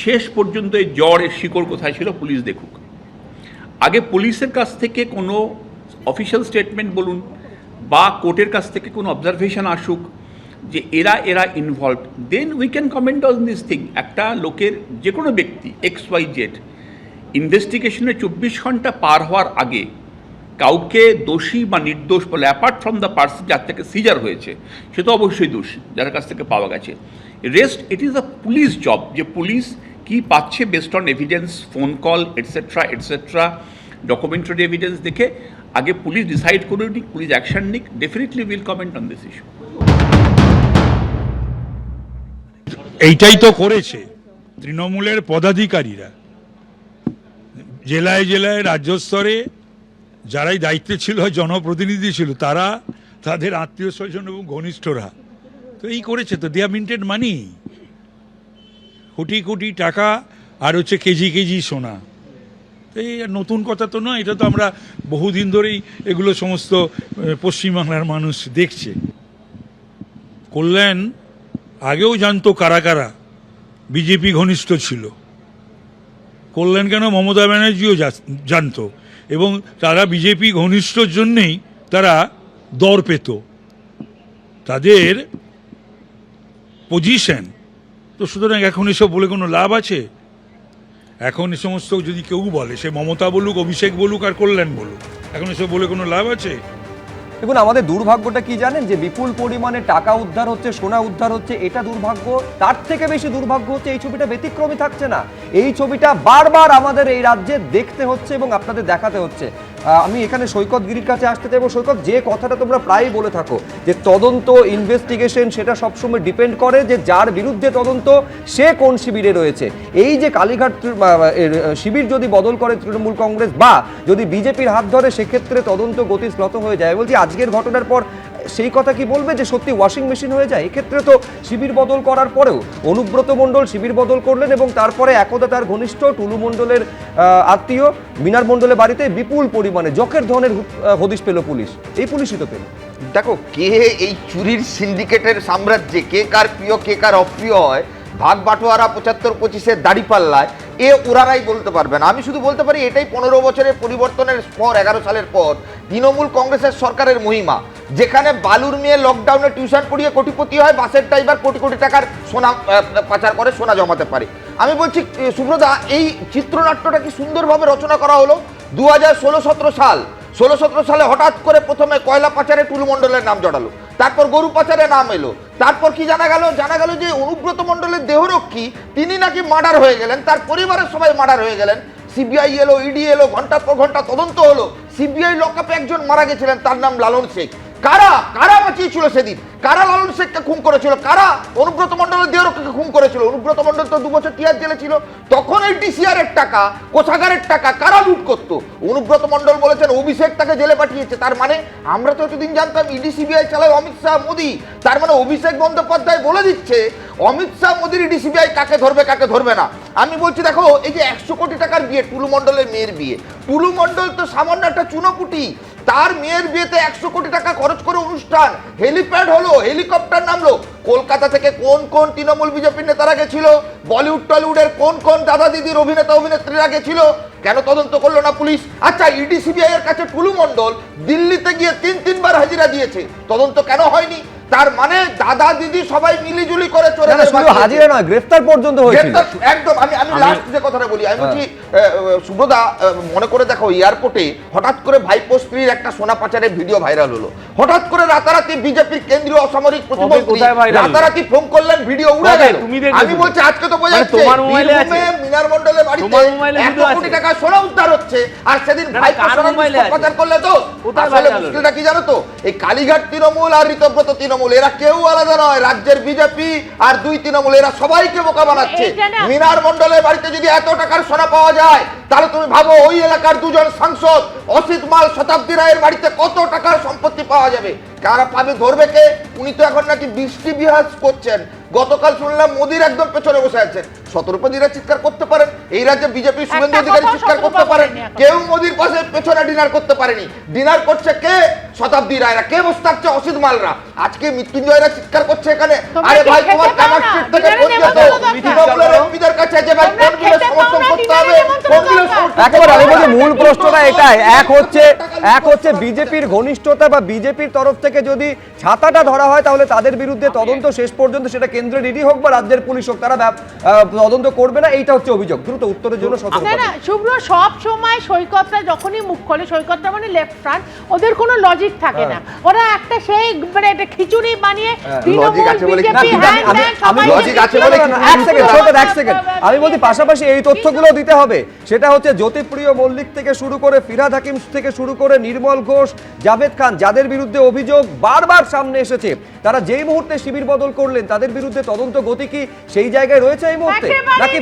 শেষ পর্যন্ত এই জ্বরের শিকড় কোথায় ছিল পুলিশ দেখুক। আগে পুলিশের কাছ থেকে কোনো অফিসিয়াল স্টেটমেন্ট বলুন বা কোর্টের কাছ থেকে কোনো অবজারভেশন আসুক যে এরা involve, then we can comment on this thing. একটা লোকের, যে কোনো ব্যক্তি XYZ ইনভেস্টিগেশনে 24 ঘন্টা পার হওয়ার আগে কাউকে দোষী বা নির্দোষ বলে, অ্যাপার্ট ফ্রম দ্য পার্সন যার থেকে সিজার হয়েছে, সে তো অবশ্যই দোষী যার কাছ থেকে পাওয়া গেছে। Rest it is the police job, যে পুলিশ কি পাচ্ছে based on evidence, phone call etcetera, documentary evidence দেখে আগে পুলিশ ডিসাইড করে নিক, পুলিশ অ্যাকশন নিক। Definitely will comment on this issue. এইটাই তো করেছে তৃণমূলের পদাধিকারীরা, জেলায় জেলায় রাজ্য স্তরে যারাই দায়িত্বে ছিল, জনপ্রতিনিধি ছিল, তারা, তাদের আত্মীয় স্বজন এবং ঘনিষ্ঠরা তো এই করেছে। তো দে হ্যাভ মিন্টেড মানি, কোটি কোটি টাকা, আর হচ্ছে কেজি কেজি সোনা। তো এই নতুন কথা তো নয়, এটা তো আমরা বহুদিন ধরেই এগুলো সমস্ত পশ্চিমবাংলার মানুষ দেখছে। কল্যাণ আগেও জানতো কারা কারা বিজেপি ঘনিষ্ঠ ছিল। কল্যাণ কেন, মমতা ব্যানার্জিও জানতো, এবং তারা বিজেপি ঘনিষ্ঠর জন্যেই তারা দর পেত। তাদের পজিশন তো, সুতরাং এখন এসব বলে কোনো লাভ আছে? এখন এ সমস্ত যদি কেউ বলে, সে মমতা বলুক, অভিষেক বলুক আর কল্যাণ বলুক, এখন এসব বলে কোনো লাভ আছে? দেখুন, আমাদের দুর্ভাগ্যটা কি জানেন, যে বিপুল পরিমাণে টাকা উদ্ধার হচ্ছে, সোনা উদ্ধার হচ্ছে, এটা দুর্ভাগ্য। তার থেকে বেশি দুর্ভাগ্য হচ্ছে এই ছবিটা ব্যতিক্রমী থাকছে না। এই ছবিটা বারবার আমাদের এই রাজ্যে দেখতে হচ্ছে এবং আপনাদের দেখাতে হচ্ছে। আমি এখানে সৈকত গিরির কাছে আসতে চাইবো। সৈকত, যে কথাটা তোমরা প্রায়ই বলে থাকো যে তদন্ত, ইনভেস্টিগেশন, সেটা সবসময় ডিপেন্ড করে যে যার বিরুদ্ধে তদন্ত সে কোন শিবিরে রয়েছে। এই যে কালীঘাট শিবির যদি বদল করে তৃণমূল কংগ্রেস বা যদি বিজেপির হাত ধরে, সেক্ষেত্রে তদন্ত গতি শ্লথ হয়ে যায়। বলছি, আজকের ঘটনার পর সেই কথা কি বলবে যে সত্যি ওয়াশিং মেশিন হয়ে যায়? এক্ষেত্রে তো শিবির বদল করার পরেও অনুব্রত মণ্ডল শিবির বদল করলেন, এবং তারপরে একদা তার ঘনিষ্ঠ টুলু মণ্ডলের আত্মীয় মিনার মণ্ডলের বাড়িতে বিপুল পরিমাণে জখের ধনের হদিশ পেল পুলিশ। এই পুলিশই তো পেল। দেখো, কে এই চুরির সিন্ডিকেটের সাম্রাজ্যে কে কার প্রিয় কে কার অপ্রিয় হয়, ভাগ বাটোয়ারা 75-25-এর দাড়িপাল্লায়, ওরারাই বলতে পারবে না। আমি শুধু বলতে পারি এটাই 15 বছরের পরিবর্তনের পর, 11 সালের পর তৃণমূল কংগ্রেসের সরকারের মহিমা, যেখানে বালুর মেয়ে লকডাউনে টিউশন পড়িয়ে কোটিপতি হয়, বাসের ড্রাইভার কোটি কোটি টাকার সোনা পাচার করে সোনা জমাতে পারে। আমি বলছি সুব্রদা, এই চিত্রনাট্যটা কি সুন্দরভাবে রচনা করা হলো। 2016-17 সালে হঠাৎ করে প্রথমে কয়লা পাচারে টুলু মণ্ডলের নাম জড়ালো, তারপর গরু পাচারে নাম এলো, তারপর কি জানা গেল যে অনুব্রত মণ্ডলের দেহরক্ষী তিনি নাকি মার্ডার হয়ে গেলেন, তার পরিবারের সবাই মার্ডার হয়ে গেলেন। সিবিআই এলো, ইডি এলো, ঘন্টার পর ঘন্টা তদন্ত হলো। সিবিআই লকআপে একজন মারা গেছিলেন, তার নাম লালন শেখ। কারা বাঁচিয়েছিল সেদিন? কারা লালন শেখকে খুন করেছিল? কারা অনুব্রত মণ্ডলের দেহরক্ষীকে খুন করেছিল? অনুব্রত মণ্ডল তো 2 বছর টিয়ার জেলে ছিল। তখন এই ডিসিআর এর টাকা, কোষাগারের টাকা কারা লুট করতো? অনুব্রত মণ্ডল বলেছেন অভিষেক তাকে জেলে পাঠিয়েছে। তার মানে আমরা তো এতদিন জানতাম ইডি সিবিআই চালায় অমিত শাহ মোদি। তার মানে অভিষেক বন্দ্যোপাধ্যায় বলে দিচ্ছে অমিত শাহ মোদির ইডি সিবিআই কাকে ধরবে কাকে ধরবে না। আমি বলছি দেখো, এই যে 100 কোটি টাকার বিয়ে, টুলু মণ্ডলের মেয়ের বিয়ে, টুলু মণ্ডল তো সামান্য একটা চুনোপুটি। তার মেয়ের বিয়েতে 100 কোটি টাকা খরচ করে অনুষ্ঠান, হেলিপ্যাড হলো, হেলিকপ্টার নামলো। কলকাতা থেকে কোন কোন তৃণমূল বিজেপির নেতারা গেছিল? বলিউড টলিউডের কোন কোন দাদা দিদির অভিনেতা অভিনেত্রীরা গেছিল? কেন তদন্ত করলো না পুলিশ? আচ্ছা, ইডি সিবিআই এর কাছে টুলু মণ্ডল দিল্লিতে গিয়ে 3-3 বার হাজিরা দিয়েছে, তদন্ত কেন হয়নি? তার মানে দাদা দিদি সবাই মিলিজুলি করে চলে গেছে। শুধু হাজিরা নয়, গ্রেফতার পর্যন্ত হয়েছিল। একদম। আমি লাস্ট যে কথাটা বলি, আমি বলছি সুব্রদা, মনে করে দেখো এয়ারপোর্টে হঠাৎ করে ভাইপো স্ত্রীর একটা সোনা পাচারের ভিডিও ভাইরাল হলো। হঠাৎ করে রাতারাতি বিজেপির কেন্দ্রীয় অসামরিক প্রতিমন্ত্রী রাতারাতি ফোন করলেন, ভিডিও উড়ে গেল। আমি বলছি আজকে তো বোঝা যাচ্ছে মিনার মণ্ডলের বাড়িতে 100 কোটি টাকা সোনা উদ্ধার হচ্ছে, আর সেদিন ভাইপো সোনা পাচার করলে তো আসলে মুশকিলটা কি জানো তো? এই কালীঘাট তৃণমূল আর ঋতব্রত তৃণমূল এরা কেউ আলাদা নয়, রাজ্যের বিজেপি আর 2 তৃণমূল এরা সবাইকে বোকা বানাচ্ছে। মিনার মণ্ডলের বাড়িতে যদি এত টাকার সোনা পাওয়া যায়, তাহলে তুমি ভাবো ওই এলাকার 2 জন সাংসদ অসিত মাল, শতাব্দী রায়ের বাড়িতে কত টাকার সম্পত্তি পাওয়া যাবে। কারা পাবে, ধরবে কে? উনি তো এখন নাকি বৃষ্টি বিহাজ করছেন। গতকাল শুনলাম মোদির একদম পেছনে বসে আছেন। শতরূপদীরা চিৎকার করতে পারেন, এই রাজ্যে বিজেপি শুভেন্দু অধিকারী চিৎকার করতে পারেন, কেউ মোদির পাশে পেছনে ডিনার করতে পারেনি। ডিনার করছে কে? শতাব্দী রায়রা। কে বসে থাকছে? অসিত মালরা। আজকে মৃত্যুঞ্জয়রা চিৎকার করছে এখানে, আরে ভাই তোমার কামার স্ট্রিট থেকে ফোন যেত তৃণমূলের এমপিদের কাছে যে ভাই কোন বিলে সমর্থন করতে হবে, কোন বিলে সমর্থন। একেবারে আমি বলছি মূল প্রশ্নটা এটাই। এক হচ্ছে বিজেপির ঘনিষ্ঠতা বা বিজেপির তরফ থেকে যদি ছাতাটা ধরা হয়, তাহলে তাদের বিরুদ্ধে তদন্ত শেষ পর্যন্ত, সেটা কেন্দ্রের ইডি হোক বা রাজ্যের পুলিশ হোক, তারা তদন্ত করবে না, এইটা হচ্ছে অভিযোগ। দ্রুত উত্তরের জন্য না শুভ্র, সব সময় সৈকতরা যখনই মুখ খোলে, সৈকতরা মানে লেফট ফ্রন্ট, ওদের কোনো লজিক থাকে না। ওরা একটা সেই মানে একটা খিচুড়ি বানিয়ে আমি বলছি পাশাপাশি এই তথ্যগুলো দিতে হবে। সেটা হচ্ছে জ্যোতিপ্রিয় মল্লিক থেকে শুরু করে ফিরহাদ হাকিম থেকে শুরু করে নির্মল ঘোষ, জাভেদ খান, যাদের বিরুদ্ধে অভিযোগ বারবার সামনে এসেছে, তারা যেই মুহূর্তে শিবির বদল করলেন, তাদের বিরুদ্ধে তদন্ত গতি কি সেই জায়গায় রয়েছে এই মুহূর্তে? নাকি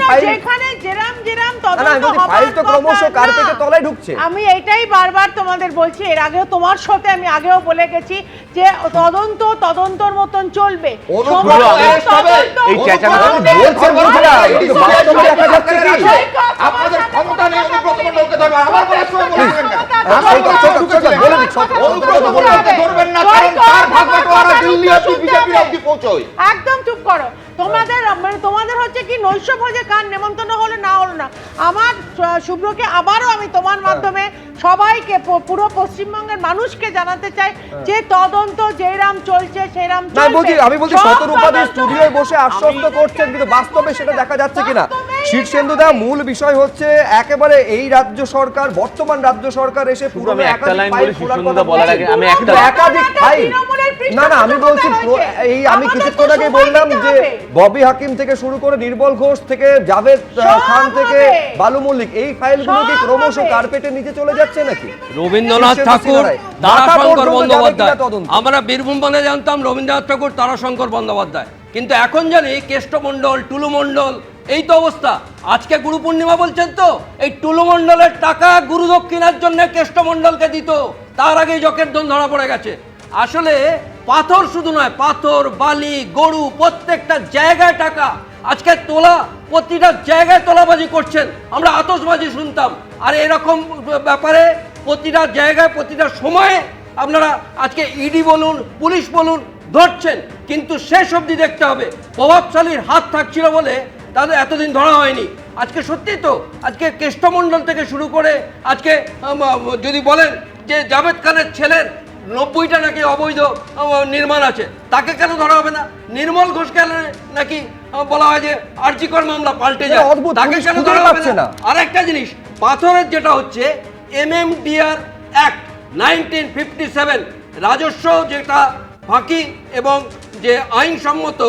ফাইল তো ক্রমশ কার্পেটের তলায় ঢুকছে? আমি এইটাই বারবার তোমাদের বলছি, এর আগেও তোমার সাথে আমি আগেও বলে গেছি যে তদন্তর মতন চলবে। আপনাদের ক্ষমতা নেই অনুব্রত মণ্ডলকে ধরবেন, আমার বলার সময় ধরবেন না, কারণ তার ভাগ্যটা দিল্লি অবধি বিজেপি অবধি পৌঁছয়। একদম চুপ করো। তোমাদের হচ্ছে কি নৈশ ভোজে কার নেমন্তন্ন হলো না হলো না। আমার শুভ্রকে আবারও আমি তোমার মাধ্যমে সবাইকে, পুরো পশ্চিমবঙ্গের মানুষকে জানাতে চাই যে তদন্ত যেরাম চলছে সেরাম চলবে। আমি বলছি শতরূপদী স্টুডিওয় বসে আশ্বস্ত করছেন, কিন্তু বাস্তবে সেটা দেখা যাচ্ছে কিনা। শীর্ষেন্দুদা, মূল বিষয় হচ্ছে একেবারে এই রাজ্য সরকার, বর্তমান রাজ্য সরকার এসে পুরনো একাধিক ফাইল খোলার কথা বলার আগে আমি একাধিক ফাইল না আমি বলছি, এই আমি কিছুক্ষণ আগে বললাম যে ববি হাকিম থেকে শুরু করে নির্মল ঘোষ থেকে জাভেদ খান থেকে বালু মল্লিক, এই ফাইলগুলো কি ক্রমশ কার্পেটের নিচে চলে যাচ্ছে নাকি? রবীন্দ্রনাথ ঠাকুর, তারাশঙ্কর বন্দ্যোপাধ্যায়, আমরা বীরভূম বলে জানতাম রবীন্দ্রনাথ ঠাকুর, তারাশঙ্কর বন্দ্যোপাধ্যায়, কিন্তু এখন জানি কেষ্টমণ্ডল, টুলু মণ্ডল, এই তো অবস্থা। আজকে গুরু পূর্ণিমা বলছেন তো, এই টুলু মণ্ডলের টাকা গুরু দক্ষিণার জন্য কেষ্টমণ্ডলকে দিত, তার আগেই জকের দোন ধরা পড়ে গেছে। আসলে পাথর শুধু নয়, পাথর, বালি, গরু, প্রত্যেকটা জায়গায় টাকা আজকে তোলা, প্রতিটা জায়গায় তোলাবাজি করছেন। আমরা আতশবাজি শুনতাম, আর এরকম ব্যাপারে প্রতিটা জায়গায় প্রতিটা সময়ে আপনারা আজকে ইডি বলুন, পুলিশ বলুন, ধরছেন, কিন্তু শেষ অবধি দেখতে হবে প্রভাবশালীর হাত থাকছিল বলে তাদের এতদিন ধরা হয়নি। আজকে সত্যি তো আজকে কেষ্টমণ্ডল থেকে শুরু করে আজকে যদি বলেন যে জাভেদ খানের ছেলের 90টা নাকি অবৈধ নির্মাণ আছে, তাকে কেন ধরা হবে না? নির্মল ঘোষকে নাকি বলা হয় যে আর্জিকর মামলা পাল্টে যায়, তাকে কেন ধরা হবে না? আর একটা জিনিস, পাথরের যেটা হচ্ছে MMDR অ্যাক্ট 1957, রাজস্ব যেটা ফাঁকি এবং যে আইনসম্মত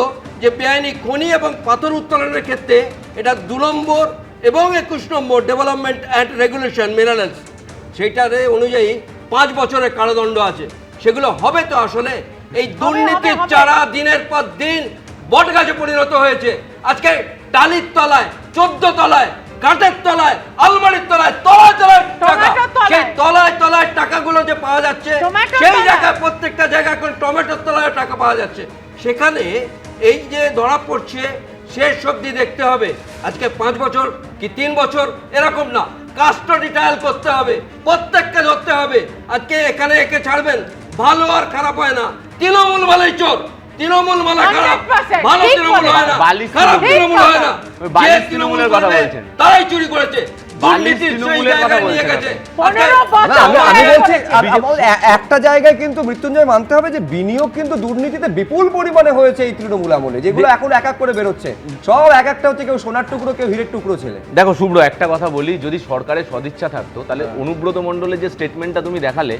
যে বেআইনি খনি এবং পাথর উত্তোলনের ক্ষেত্রে এটা 2 নম্বর এবং 21 নম্বর ডেভেলপমেন্ট অ্যান্ড রেগুলেশন মিনারেলস, সেইটার অনুযায়ী 5 বছরের কারাদণ্ড আছে। সেগুলো হবে তো? আসলে এই দুর্নীতির চারা দিনের পর দিন বট গাছে পরিণত হয়েছে। আজকে টালির তলায়, 14 তলায়, কাঠের তলায়, আলমারির তলায়, তলায় তলায় টাকা, সেই তলায় তলায় টাকাগুলো যে পাওয়া যাচ্ছে, সেই জায়গায় প্রত্যেকটা জায়গায় এখন টমেটোর তলায় টাকা পাওয়া যাচ্ছে। সেখানে এই যে ধরা পড়ছে শেষ অবধি দেখতে হবে। আজকে 5 বছর কি 3 বছর এরকম না, কাস্টডি ট্রায়াল করতে হবে, প্রত্যেককে ধরতে হবে। আজকে এখানে একে ছাড়বেন, ভালো আর খারাপ হয় না। তৃণমূল মানেই চোর, তৃণমূল মানে খারাপ, ভালো তৃণমূল হয় না, খারাপ তৃণমূল হয় না। যে তৃণমূলের কথা বলছেন তারাই চুরি করেছে, দুর্নীতির সেই জায়গায় নিয়ে গেছে। আমি বলছি একটা জায়গায় কিন্তু মৃত্যুঞ্জয় মানতে হবে যে বিনিয়োগ কিন্তু দুর্নীতিতে বিপুল পরিমাণে হয়েছে এই তৃণমূল আমলে, যেগুলো এখন এক এক করে বেরোচ্ছে। সব এক একটা হচ্ছে, কেউ সোনার টুকরো, কেউ হীরের টুকরো ছেলে। দেখো শুভ্র, একটা কথা বলি, যদি সরকারের সদিচ্ছা থাকতো তাহলে অনুব্রত মণ্ডলের যে স্টেটমেন্টটা তুমি দেখালে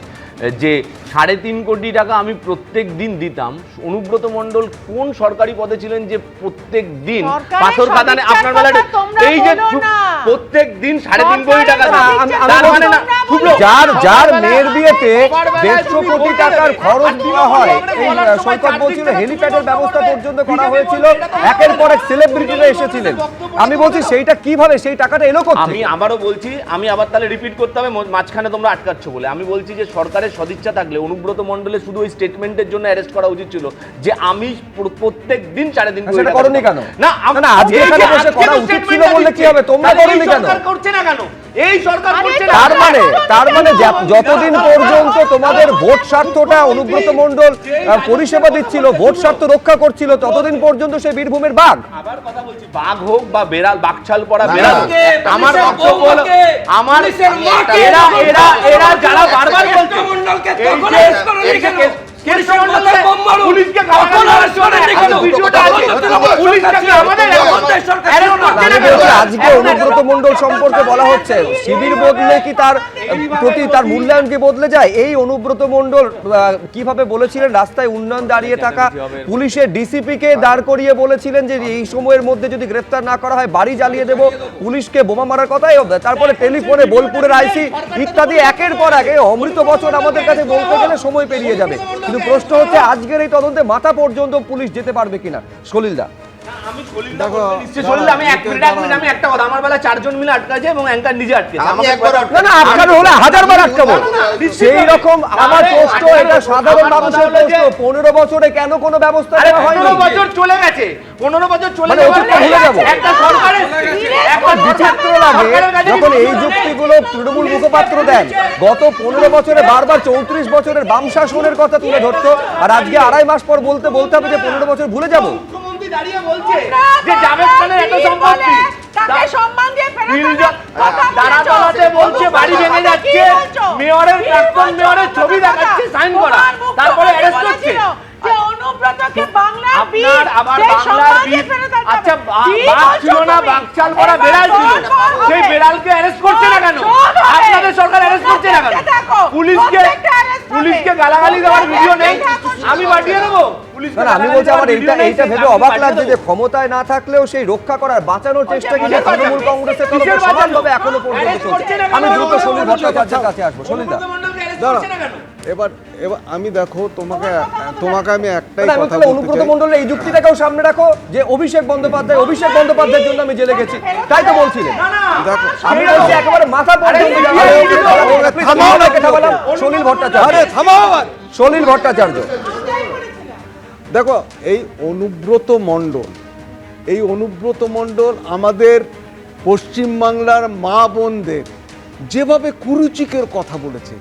যে 3.5 কোটি টাকা আমি প্রত্যেক দিন দিতাম, অনুব্রত মণ্ডল কোন সরকারি পদে ছিলেন যে প্রত্যেক দিন পাথর খাদানে আপনার বেলায় এই যে প্রত্যেক দিন 3.5 কোটি টাকা, যার মেয়ের বিয়েতে 150 কোটি টাকার খরচ দেওয়া হয়, এই সৈকত বলছিল হেলিপ্যাডের ব্যবস্থা পর্যন্ত করা হয়েছিল, একের পর এক সেলিব্রিটিরা এসেছিলেন। আমি বলছি সেইটা কিভাবে, সেই টাকাটা এলো কোথা থেকে? আমি আবারও বলছি, আমি আবার তাহলে রিপিট করতে হবে, মাঝখানে তোমরা আটকাচ্ছ বলে। আমি বলছি যে সরকারের সদিচ্ছা থাকলে অনুব্রত মণ্ডলের শুধু ওই স্টেটমেন্টের জন্য অ্যারেস্ট করা উচিত ছিল যে আমি প্রত্যেক দিন 3.5 কোটি টাকা করনি কেন? না আজকে এখানে বসে করা উচিত ছিল বললে কি হবে? তোমরা করনি কেন? করছে না কেন? এই সরকার করছে না। তার মানে যতদিন পর্যন্ত তোমাদের ভোট স্বার্থটা অনুব্রত মণ্ডল পরিষেবা দিচ্ছিল, ভোট স্বার্থ রক্ষা করছিল, ততদিন পর্যন্ত সে বীরভূমের বাঘ। আবার কথা বলছি, বাঘ হোক বা বেড়াল, বাকছাল পড়া বেড়াল, আমার বক্তব্য হলো আমার এরা যারা বারবার বলছে আজকে অনুব্রত মণ্ডল সম্পর্কে বলা হচ্ছে শিবির বদলে কি তার প্রতি তার মূল্যায়ন কি বদলে যায়? এই অনুব্রত মণ্ডল কিভাবে বলেছিলেন রাস্তায় উন্নয়ন দাঁড়িয়ে থাকা পুলিশের ডিসিপি কে দাঁড় করিয়ে বলেছিলেন যে এই সময়ের মধ্যে যদি গ্রেফতার না করা হয় বাড়ি জ্বালিয়ে দেব, পুলিশকে বোমা মারার কথাই, তারপরে টেলিফোনে বোলপুরের আইসি ইত্যাদি একের পর এক অমৃত বচন আমাদের কাছে বলতে গেলে সময় পেরিয়ে যাবে। কিন্তু প্রশ্ন হচ্ছে আজকের এই তদন্তে মাথা পর্যন্ত পুলিশ যেতে পারবে কিনা? সলিলদা, আমি একটা কথা, আমার বেলা 4 জন মিলে আটকাছে এবং অ্যাঙ্কার নিজে আটকেছে। না আটকানো হলে 1000 বার আটকাবো, সেই রকম আমার প্রশ্ন। এটা সাধারণ মানুষের প্রশ্ন, 15 বছরে কেন কোনো ব্যবস্থা নেওয়া হয়নি? 15 বছর চলে গেছে, 15 বছর চলে একটা সরকারের বিচিত্র লাগে যখন এই যুক্তিগুলো তৃণমূল মুখপাত্র দেন। গত 15 বছরে বারবার 34 বছরের বাম শাসনের কথা তুলে ধরতো, আর আজকে 2.5 মাস পর বলতে হবে যে 15 বছর ভুলে যাবো। দাঁড়িয়ে বলছে যে জাভেদ খানের এত সম্পত্তি, তাকে সম্মান দিয়ে দাঁড়াতে বলছে বাড়ি ভেঙে যাচ্ছে, মেয়রের প্রাক্তন মেয়রের ছবি দেখাচ্ছে সাইন করা, তারপরে অ্যারেস্ট করছে। যে অনুব্রতকে বাংলার আপনার আবার বাংলার বীর, আচ্ছা বাঘ ছিল না, বাঘচাল করা বেড়াল ছিল, সেই বেড়ালকে অ্যারেস্ট করছে না কেন? আপনাদের সরকার অ্যারেস্ট করছে না কেন? পুলিশকে গালাগালি দেওয়ার ভিডিও নেই, আমি পাঠিয়ে দেবো। আমি বলছি আমার এইটা ভেবে অবাক লাগছে যে ক্ষমতায় না থাকলেও সেই রক্ষা করার বাঁচানোর চেষ্টা কিন্তু তৃণমূল কংগ্রেসের তরফে সমানভাবে এখনো পর্যন্ত চলছে। আমি দ্রুত সলিল ভট্টাচার্যের কাছে আসবো। সলিলদা, এবার আমি দেখো তোমাকে আমি একটাই কথা বলতে চাই, অনুব্রত মণ্ডলের এই যুক্তিটাকেও সামনে রাখো যে অভিষেক বন্দ্যোপাধ্যায়ের জন্য আমি জেলে গেছি, তাই তো বলছিলেন। দেখো আমি বলছি একেবারে মাথা পর্যন্ত সলিল ভট্টাচার্য, সলিল ভট্টাচার্য। দেখো এই অনুব্রত মণ্ডল আমাদের পশ্চিমবাংলার মা বোনদের যেভাবে কুরুচিকের কথা বলেছে,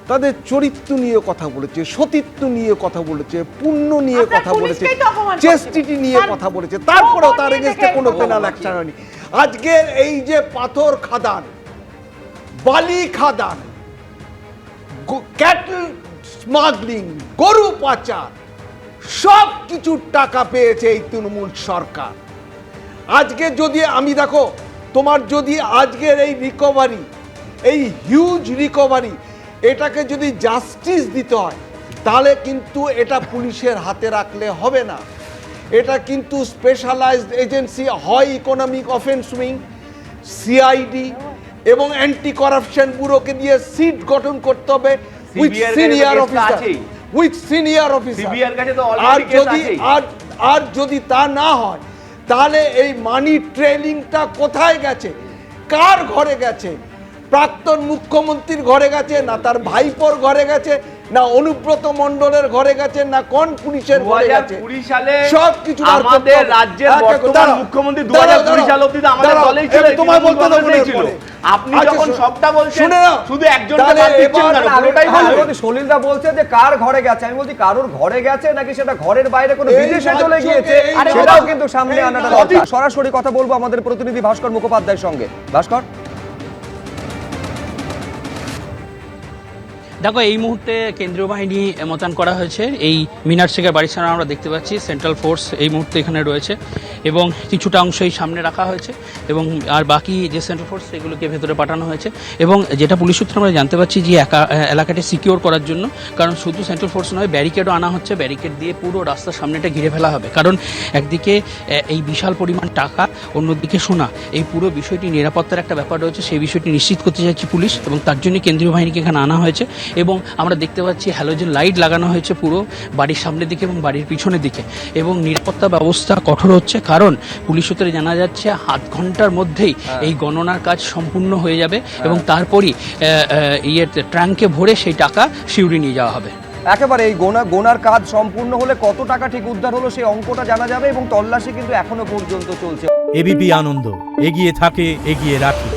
তাদের চরিত্র নিয়ে কথা বলেছে, সতীত্ব নিয়ে কথা বলেছে, পুণ্য নিয়ে কথা বলেছে, চেস্টিটি নিয়ে কথা বলেছে, তারপরেও তার এগেইনস্টে কোনো পেনাল অ্যাকশন হয়নি। আজকের এই যে পাথর খাদান, বালি খাদান, ক্যাটল স্মাগলিং, গরু পাচার, সব কিছু টাকা পেয়েছে এই তৃণমূল সরকার। আজকে যদি আমি দেখো, তোমার যদি আজকের এই রিকভারি, এই হিউজ রিকভারি, এটাকে যদি জাস্টিস দিতে হয়, তাহলে কিন্তু এটা পুলিশের হাতে রাখলে হবে না। এটা কিন্তু স্পেশালাইজড এজেন্সি হয়, ইকোনমিক অফেন্স উইং, সিআইডি এবং অ্যান্টি কারাপশন ব্যুরোকে দিয়ে সিট গঠন করতে হবে with senior officer, with senior officer. আর যদি তা না হয়, তাহলে এই মানি ট্রেলিংটা কোথায় গেছে, কার ঘরে গেছে? প্রাক্তন মুখ্যমন্ত্রীর ঘরে গেছে, না তার ভাইপোর ঘরে গেছে, না অনুব্রত মণ্ডলের ঘরে গেছে, না কোন পুলিশের ঘরে গেছে? সব কিছু আমাদের রাজ্যের বর্তমান মুখ্যমন্ত্রী 2020 সাল অবধি আমাদের দলেই ছিল, তোমায় বলতে দেব না। আপনি যখন সবটা বলছেন, শুধু একজনকে বাদ দিচ্ছেন না, পুরোটাই বলুন। সলিলদা বলছে যে কার ঘরে গেছে, আমি বলছি কারোর ঘরে গেছে নাকি সেটা ঘরের বাইরে কোনো বিদেশে চলে গিয়েছে, সেটাও কিন্তু সামনে আনাটা দরকার। সরাসরি কথা বলবো আমাদের প্রতিনিধি ভাস্কর মুখোপাধ্যায়ের সঙ্গে। ভাস্কর, দেখো, এই মুহূর্তে কেন্দ্রীয় বাহিনী মোতায়েন করা হয়েছে। এই মিনার শেখের বাড়ির সামনে আমরা দেখতে পাচ্ছি সেন্ট্রাল ফোর্স এই মুহূর্তে এখানে রয়েছে এবং কিছুটা অংশই সামনে রাখা হয়েছে এবং আর বাকি যে সেন্ট্রাল ফোর্স সেগুলোকে ভেতরে পাঠানো হয়েছে। এবং যেটা পুলিশ সূত্রে আমরা জানতে পারছি যে এলাকাটি সিকিওর করার জন্য, কারণ শুধু সেন্ট্রাল ফোর্স নয়, ব্যারিকেডও আনা হচ্ছে। ব্যারিকেড দিয়ে পুরো রাস্তার সামনেটা ঘিরে ফেলা হবে, কারণ একদিকে এই বিশাল পরিমাণ টাকা, অন্যদিকে সোনা, এই পুরো বিষয়টি নিরাপত্তার একটা ব্যাপার রয়েছে, সেই বিষয়টি নিশ্চিত করতে চাইছে পুলিশ এবং তার জন্য কেন্দ্রীয় বাহিনীকে এখানে আনা হয়েছে। এবং আমরা দেখতে পাচ্ছি হ্যালোজেন লাইট লাগানো হয়েছে পুরো বাড়ির সামনের দিকে এবং বাড়ির পিছনের দিকে, এবং নিরাপত্তা ব্যবস্থা কঠোর হচ্ছে, কারণ পুলিশ সূত্রে জানা যাচ্ছে আধ ঘন্টার মধ্যেই এই গণনার কাজ সম্পূর্ণ হয়ে যাবে এবং তারপরই ট্রাঙ্কে ভরে সেই টাকা সিউড়ি নিয়ে যাওয়া হবে। একেবারে এই গোনার কাজ সম্পূর্ণ হলে কত টাকা ঠিক উদ্ধার হলো সেই অঙ্কটা জানা যাবে এবং তল্লাশি কিন্তু এখনো পর্যন্ত চলছে। এবিপি আনন্দ, এগিয়ে থাকে, এগিয়ে রাখে।